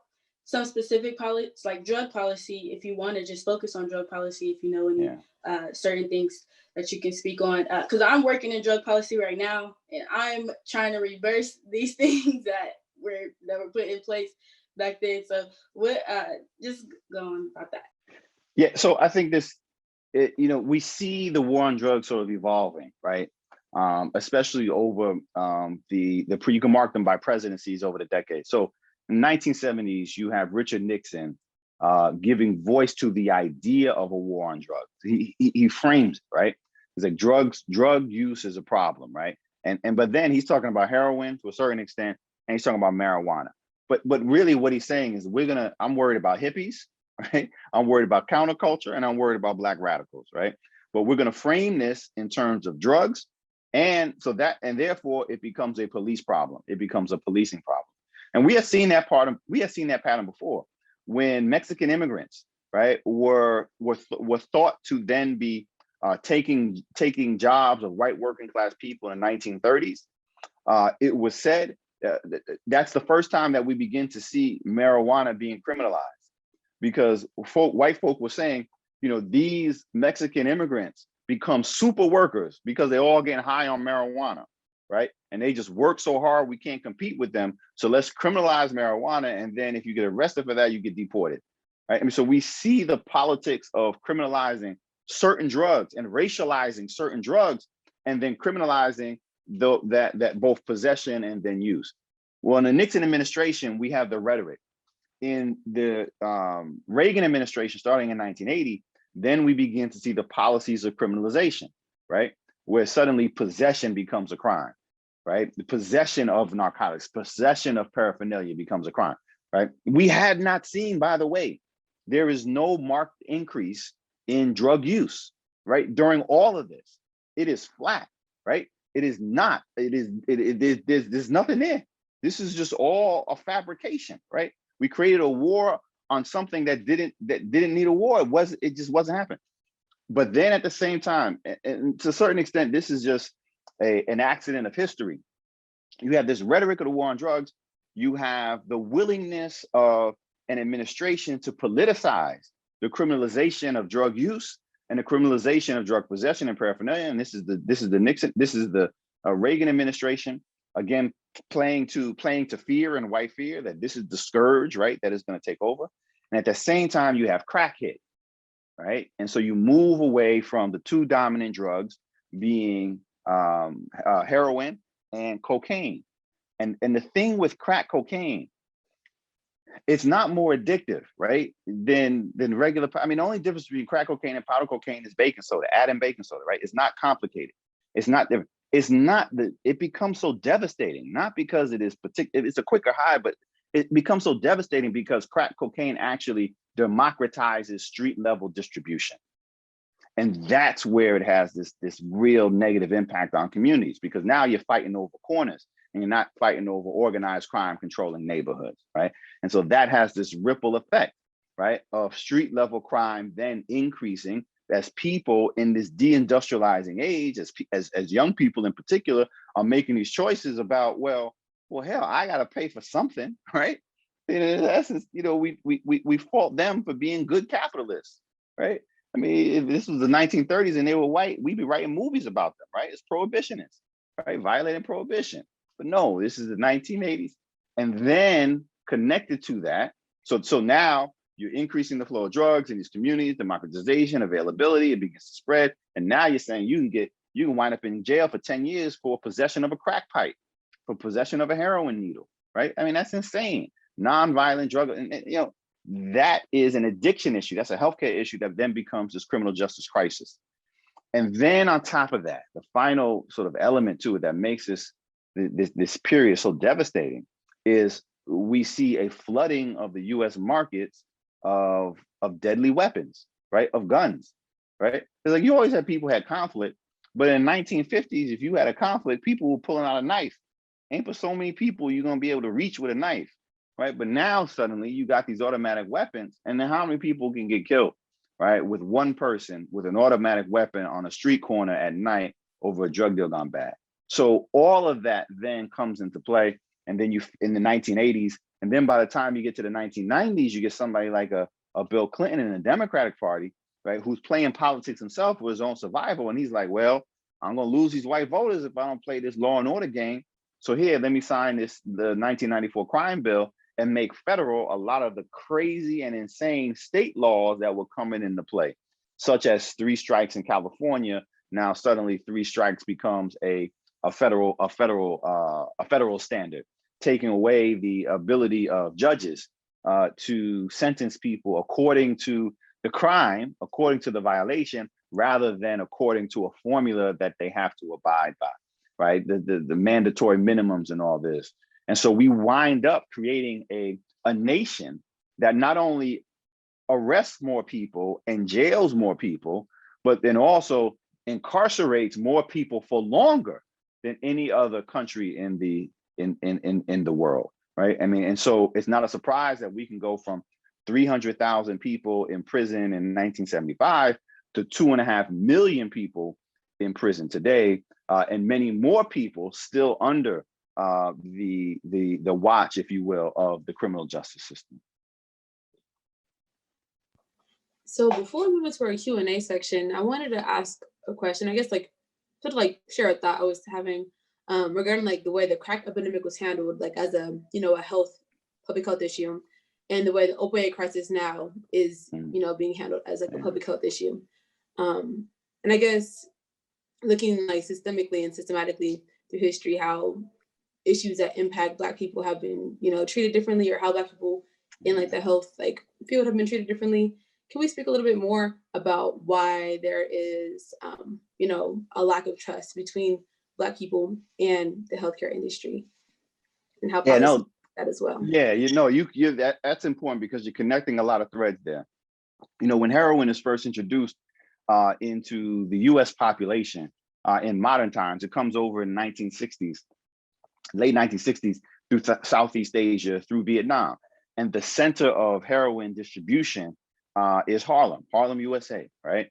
some specific policies, like drug policy, if you want to just focus on drug policy, if you know any certain things that you can speak on, because I'm working in drug policy right now, and I'm trying to reverse these things that were put in place back then. So what, just go on about that. Yeah, so I think we see the war on drugs sort of evolving, right? Especially over you can mark them by presidencies over the decades. So in the 1970s, you have Richard Nixon giving voice to the idea of a war on drugs. He frames it, right? He's like drug use is a problem, right? But then he's talking about heroin to a certain extent, and he's talking about marijuana. But really what he's saying is I'm worried about hippies, right? I'm worried about counterculture, and I'm worried about Black radicals, right? But we're gonna frame this in terms of drugs, and therefore it becomes a police problem. It becomes a policing problem. And we have seen that pattern before when Mexican immigrants, right, were thought to then be taking jobs of white working class people in the 1930s. It was said that's the first time that we begin to see marijuana being criminalized, because white folk were saying, these Mexican immigrants become super workers because they're all getting high on marijuana, right? And they just work so hard, we can't compete with them. So let's criminalize marijuana. And then if you get arrested for that, you get deported, right? I mean, so we see the politics of criminalizing certain drugs and racializing certain drugs, and then criminalizing that both possession and then use. Well, in the Nixon administration, we have the rhetoric. In the Reagan administration, starting in 1980, then we begin to see the policies of criminalization, right? Where suddenly possession becomes a crime, right? The possession of narcotics, possession of paraphernalia becomes a crime, right? We had not seen, by the way, there is no marked increase in drug use, right? During all of this, it is flat, right? It is not, there's nothing there. This is just all a fabrication, right? We created a war on something that didn't need a war. It just wasn't happening. But then at the same time, and to a certain extent, this is just an accident of history. You have this rhetoric of the war on drugs. You have the willingness of an administration to politicize the criminalization of drug use and the criminalization of drug possession and paraphernalia. And this is the Reagan administration, again, playing to fear and white fear, that this is the scourge, right, that is going to take over. And at the same time, you have crack hit, right? And so you move away from the two dominant drugs being heroin and cocaine. And the thing with crack cocaine, it's not more addictive, right, than regular. I mean, the only difference between crack cocaine and powder cocaine is baking soda, adding baking soda, right? It's not complicated. It's not different. It's not that it becomes so devastating, not because it is particular, it's a quicker high, but it becomes so devastating because crack cocaine actually democratizes street level distribution. And that's where it has this real negative impact on communities, because now you're fighting over corners and you're not fighting over organized crime controlling neighborhoods, right? And so that has this ripple effect, right, of street level crime then increasing as people in this deindustrializing age, as young people in particular, are making these choices about, well, hell, I got to pay for something, right? In essence, we fault them for being good capitalists, right? I mean, if this was the 1930s and they were white, we'd be writing movies about them, right? It's prohibitionists, right? Violating prohibition. But no, this is the 1980s. And then connected to that, so now you're increasing the flow of drugs in these communities, democratization, availability, it begins to spread. And now you're saying you can wind up in jail for 10 years for possession of a crack pipe, for possession of a heroin needle, right? I mean, that's insane. Non-violent drug, and that is an addiction issue. That's a healthcare issue that then becomes this criminal justice crisis. And then on top of that, the final sort of element to it that makes this period so devastating is we see a flooding of the US markets of deadly weapons, right? Of guns, right? It's like you always had people had conflict, but in the 1950s, if you had a conflict, people were pulling out a knife. Ain't for so many people you're gonna be able to reach with a knife, right? But now suddenly you got these automatic weapons, and then how many people can get killed, right? With one person with an automatic weapon on a street corner at night over a drug deal gone bad. So all of that then comes into play. And then in the 1980s, and then by the time you get to the 1990s, you get somebody like a Bill Clinton in the Democratic Party, right, who's playing politics himself for his own survival. And he's like, well, I'm going to lose these white voters if I don't play this law and order game. So here, let me sign the 1994 crime bill and make federal a lot of the crazy and insane state laws that were coming into play, such as 3 strikes in California. Now suddenly 3 strikes becomes a federal standard, taking away the ability of judges to sentence people according to the crime, according to the violation, rather than according to a formula that they have to abide by, right? The mandatory minimums and all this. And so we wind up creating a nation that not only arrests more people and jails more people, but then also incarcerates more people for longer than any other country in the world, right? I mean, and so it's not a surprise that we can go from 300,000 people in prison in 1975 to 2.5 million people in prison today, and many more people still under the watch, if you will, of the criminal justice system. So before we move into our Q&A section, I wanted to ask a question, I guess share a thought I was having regarding the way the crack epidemic was handled, as a public health issue, and the way the opioid crisis now is being handled as a public health issue. And I guess looking systemically and systematically through history, how issues that impact Black people have been treated differently, or how Black people in the health field have been treated differently. can we speak a little bit more about why there is, you know, a lack of trust between Black people and the healthcare industry, and how Yeah, policy no, that as well? yeah, that's important because you're connecting a lot of threads there. You know, when heroin is first introduced into the US population in modern times, it comes over in 1960s, late 1960s, through Southeast Asia, through Vietnam. And the center of heroin distribution is Harlem, USA, right?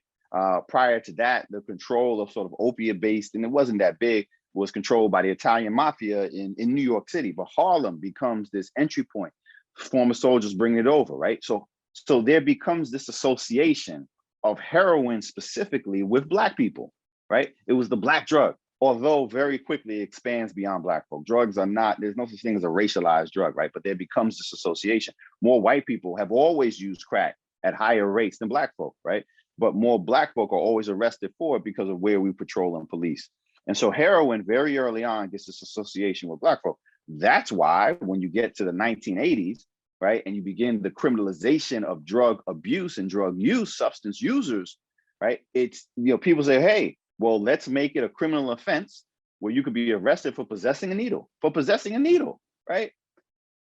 Prior to that, the control of sort of opiate-based, and it wasn't that big, was controlled by the Italian mafia in New York City. But Harlem becomes this entry point. Former soldiers bring it over, right? So there becomes this association of heroin specifically with Black people, right? It was the Black drug, although very quickly expands beyond Black folk. Drugs are not, there's no such thing as a racialized drug, right? But there becomes this association. More white people have always used crack at higher rates than Black folk, right? But more Black folk are always arrested for it because of where we patrol and police. And so heroin very early on gets this association with Black folk. That's why when you get to the 1980s, right, and you begin the criminalization of drug abuse and drug use, substance users, right, it's, you know, people say, hey, well, let's make it a criminal offense where you could be arrested for possessing a needle, right?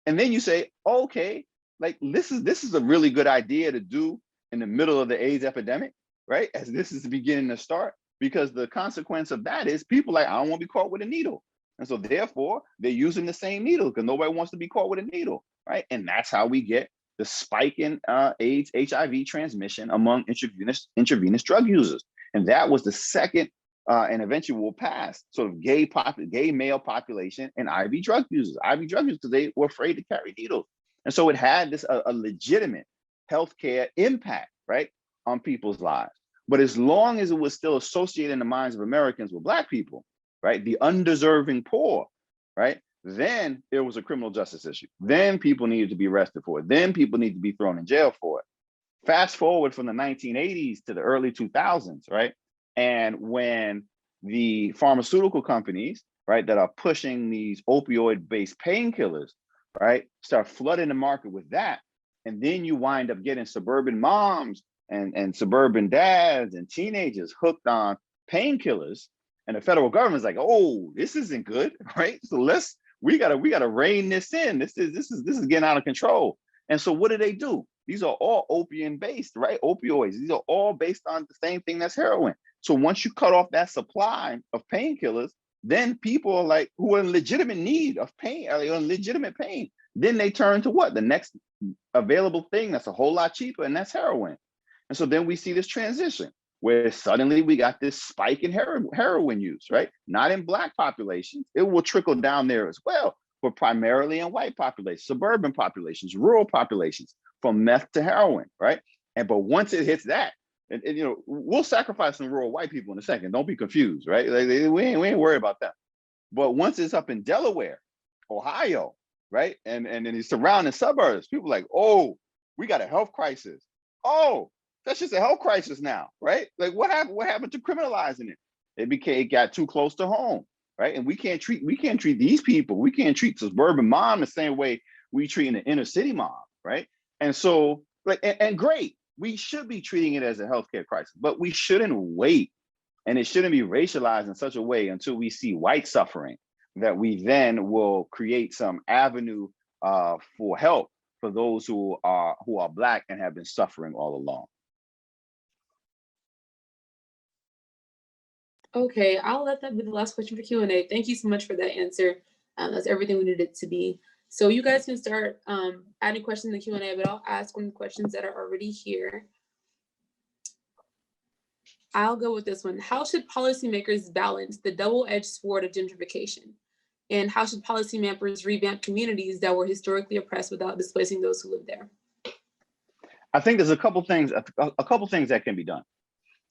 And then you say, okay, like this is a really good idea to do in the middle of the AIDS epidemic, right? As this is beginning to start, because the consequence of that is people like, I don't want to be caught with a needle. And so therefore they're using the same needle because nobody wants to be caught with a needle, right? And that's how we get the spike in AIDS, HIV transmission among intravenous drug users. And that was the second and eventually will pass sort of gay male population and IV drug users because they were afraid to carry needles. And so it had this a legitimate healthcare impact, right, on people's lives. But as long as it was still associated in the minds of Americans with Black people, right, the undeserving poor, right, then it was a criminal justice issue. Then people needed to be arrested for it. Then people need to be thrown in jail for it. Fast forward from the 1980s to the early 2000s, right? And when the pharmaceutical companies, right, that are pushing these opioid-based painkillers, right, start flooding the market with that, and then you wind up getting suburban moms and suburban dads and teenagers hooked on painkillers, and the federal government's like, oh, this isn't good, right? So we gotta rein this in. This is getting out of control. And so what do? These are all opium based, right? Opioids. These are all based on the same thing that's heroin. So once you cut off that supply of painkillers, then people are like who are in legitimate need of pain, are in legitimate pain. Then they turn to what? The next available thing that's a whole lot cheaper, and that's heroin. And so then we see this transition where suddenly we got this spike in heroin use, right? Not in Black populations. It will trickle down there as well, but primarily in white populations, suburban populations, rural populations, from meth to heroin, right? But once it hits that, and you know, we'll sacrifice some rural white people in a second. Don't be confused, right? Like, we ain't worried about that. But once it's up in Delaware, Ohio, right, and in the surrounding suburbs, people are like, oh, we got a health crisis. Oh, that's just a health crisis now, right? Like what happened? What happened to criminalizing it? It got too close to home, right? And we can't treat these people. We can't treat suburban mom the same way we treat an inner city mom, right? And so, like, and great, we should be treating it as a healthcare crisis, but we shouldn't wait, and it shouldn't be racialized in such a way until we see white suffering that we then will create some avenue for help for those who are Black and have been suffering all along. Okay, I'll let that be the last question for Q&A. Thank you so much for that answer. That's everything we needed it to be. So you guys can start adding questions in the Q&A, but I'll ask one of the questions that are already here. I'll go with this one. How should policymakers balance the double-edged sword of gentrification? And how should policymakers revamp communities that were historically oppressed without displacing those who live there? I think there's a couple things that can be done.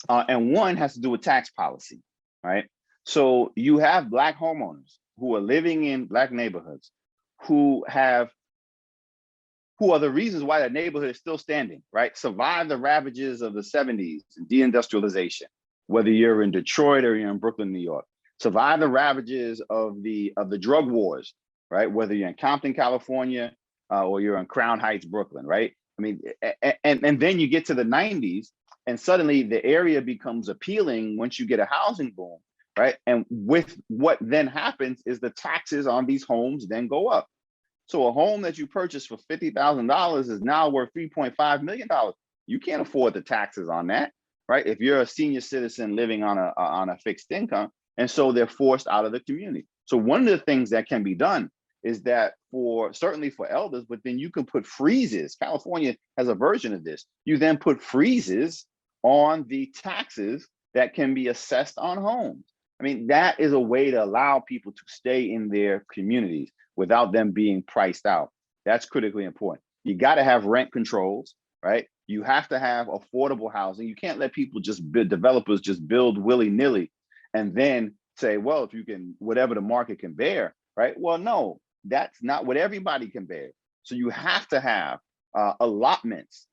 And one has to do with tax policy, right? So you have Black homeowners who are living in Black neighborhoods who are the reasons why that neighborhood is still standing, right? Survived the ravages of the 70s and deindustrialization, whether you're in Detroit or you're in Brooklyn, New York. Survived the ravages of the drug wars, right? Whether you're in Compton, California, or you're in Crown Heights, Brooklyn, right? I mean, and then you get to the 90s, and suddenly the area becomes appealing once you get a housing boom, right? And with what then happens is the taxes on these homes then go up. So a home that you purchased for $50,000 is now worth $3.5 million. You can't afford the taxes on that, right? If you're a senior citizen living on a fixed income, and so they're forced out of the community. So one of the things that can be done is that certainly for elders, but then you can put freezes. California has a version of this. You then put freezes on the taxes that can be assessed on homes. I mean, that is a way to allow people to stay in their communities without them being priced out. That's critically important. You got to have rent controls, right? You have to have affordable housing. You can't let people developers just build willy-nilly and then say, well, if you can, whatever the market can bear, right? Well, no, that's not what everybody can bear. So you have to have allotments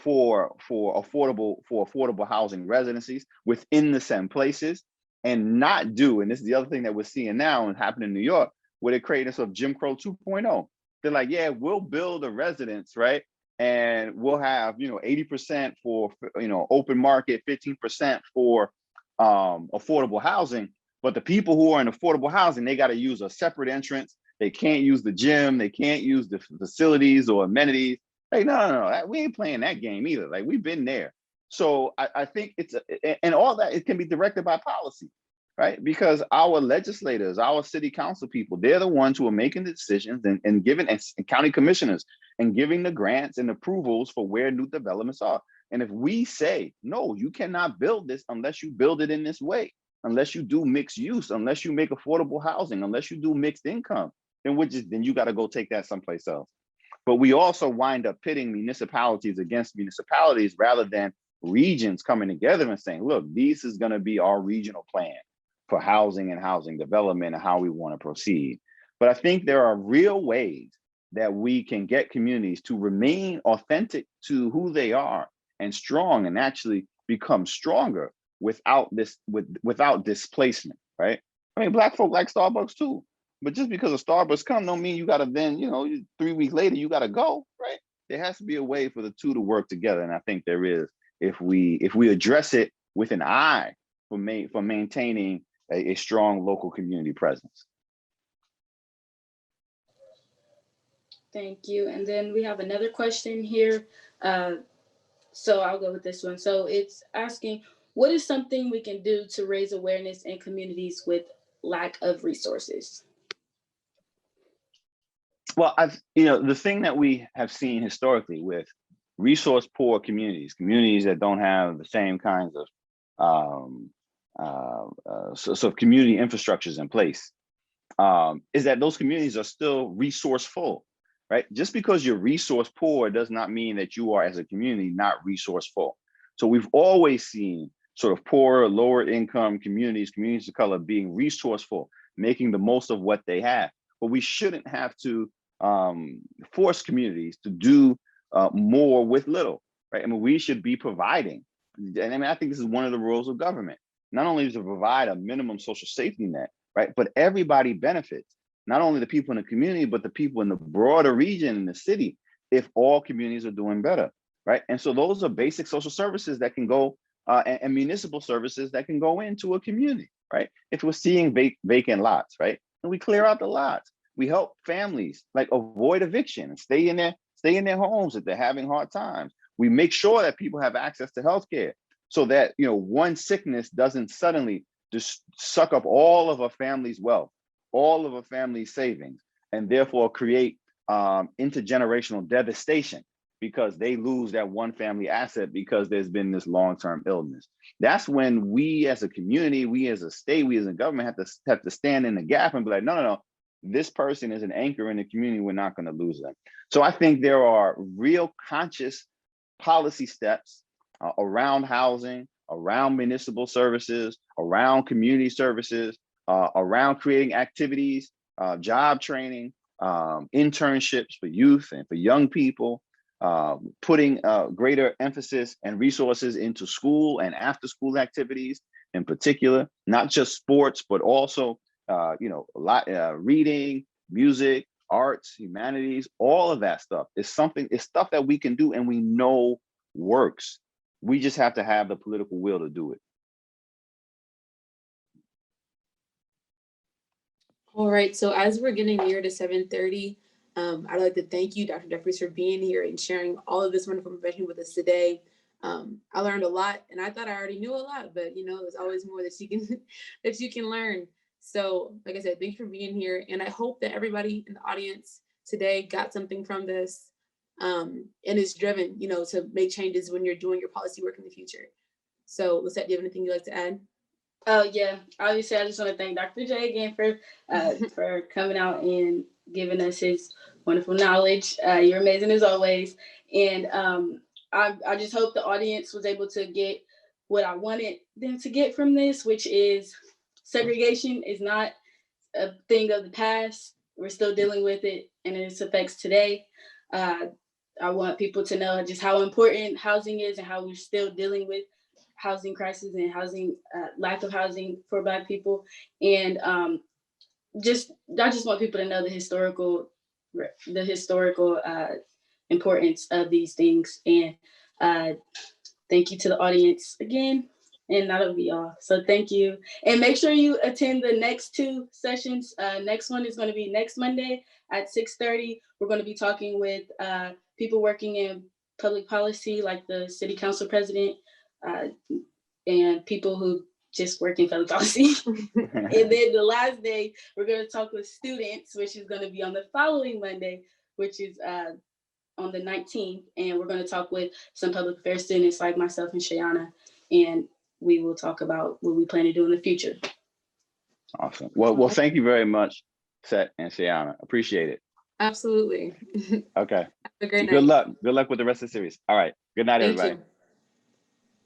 for affordable housing residencies within the same places, and not do, and this is the other thing that we're seeing now and happening in New York, where they're creating sort of Jim Crow 2.0. They're like, yeah, we'll build a residence, right? And we'll have, 80% for, open market, 15% for affordable housing. But the people who are in affordable housing, they got to use a separate entrance. They can't use the gym. They can't use the facilities or amenities. Like, no, we ain't playing that game either. Like, we've been there. So I think and all that, it can be directed by policy, right? Because our legislators, our city council people, they're the ones who are making the decisions and giving, and county commissioners, and giving the grants and approvals for where new developments are. And if we say, no, you cannot build this unless you build it in this way, unless you do mixed use, unless you make affordable housing, unless you do mixed income, then you got to go take that someplace else. But we also wind up pitting municipalities against municipalities rather than regions coming together and saying, look, this is going to be our regional plan for housing and housing development and how we want to proceed. But I think there are real ways that we can get communities to remain authentic to who they are and strong, and actually become stronger without displacement, right? I mean, Black folk like Starbucks too, but just because a Starbucks come don't mean you got to then, 3 weeks later, you got to go, right? There has to be a way for the two to work together. And I think there is, if we address it with an eye for maintaining a strong local community presence. Thank you. And then we have another question here. So I'll go with this one. So it's asking, what is something we can do to raise awareness in communities with lack of resources? Well, the thing that we have seen historically with resource poor communities that don't have the same kinds of sort of community infrastructures in place, is that those communities are still resourceful, right? Just because you're resource poor does not mean that you are, as a community, not resourceful. So we've always seen sort of poorer, lower income communities of color being resourceful, making the most of what they have. But we shouldn't have to force communities to do more with little, right? I mean, we should be providing. And I mean, I think this is one of the roles of government, not only to provide a minimum social safety net, right? But everybody benefits, not only the people in the community, but the people in the broader region in the city, if all communities are doing better, right? And so those are basic social services that can go, and municipal services that can go into a community, right? If we're seeing vacant lots, right? And we clear out the lots. We help families like avoid eviction and stay in their homes if they're having hard times. We make sure that people have access to healthcare so that, one sickness doesn't suddenly just suck up all of a family's wealth, all of a family's savings, and therefore create intergenerational devastation because they lose that one family asset because there's been this long-term illness. That's when we as a community, we as a state, we as a government have to stand in the gap and be like, no, this person is an anchor in the community. We're not going to lose them. So I think there are real conscious policy steps around housing, around municipal services, around community services, around creating activities, job training, internships for youth and for young people, putting greater emphasis and resources into school and after school activities in particular, not just sports, but also reading, music, arts, humanities, all of that stuff is stuff that we can do and we know works. We just have to have the political will to do it. All right, so as we're getting near to 7:30, I'd like to thank you, Dr. Jeffries, for being here and sharing all of this wonderful information with us today. I learned a lot, and I thought I already knew a lot, but there's always more that you can that you can learn. So, like I said, thanks for being here, and I hope that everybody in the audience today got something from this, and is driven, to make changes when you're doing your policy work in the future. So, Lisette, do you have anything you'd like to add? Oh yeah, obviously I just want to thank Dr. J again for coming out and giving us his wonderful knowledge. You're amazing as always, and I just hope the audience was able to get what I wanted them to get from this, which is segregation is not a thing of the past. We're still dealing with it, and its effects today. I want people to know just how important housing is and how we're still dealing with housing crisis and housing lack of housing for Black people, and I just want people to know the historical importance of these things. And thank you to the audience again, and that'll be all. So thank you, and make sure you attend the next 2 sessions. Next one is going to be next Monday at 6:30. We're going to be talking with people working in public policy, like the city council president, and people who just work in public policy. And then the last day, we're going to talk with students, which is going to be on the following Monday, which is on the 19th. And we're going to talk with some public affairs students like myself and Shayana, and we will talk about what we plan to do in the future. Awesome. Well, thank you very much, Set and Shayana. Appreciate it. Absolutely. Okay. Have a great night. Good luck. Good luck with the rest of the series. All right. Good night, Thank everybody. you.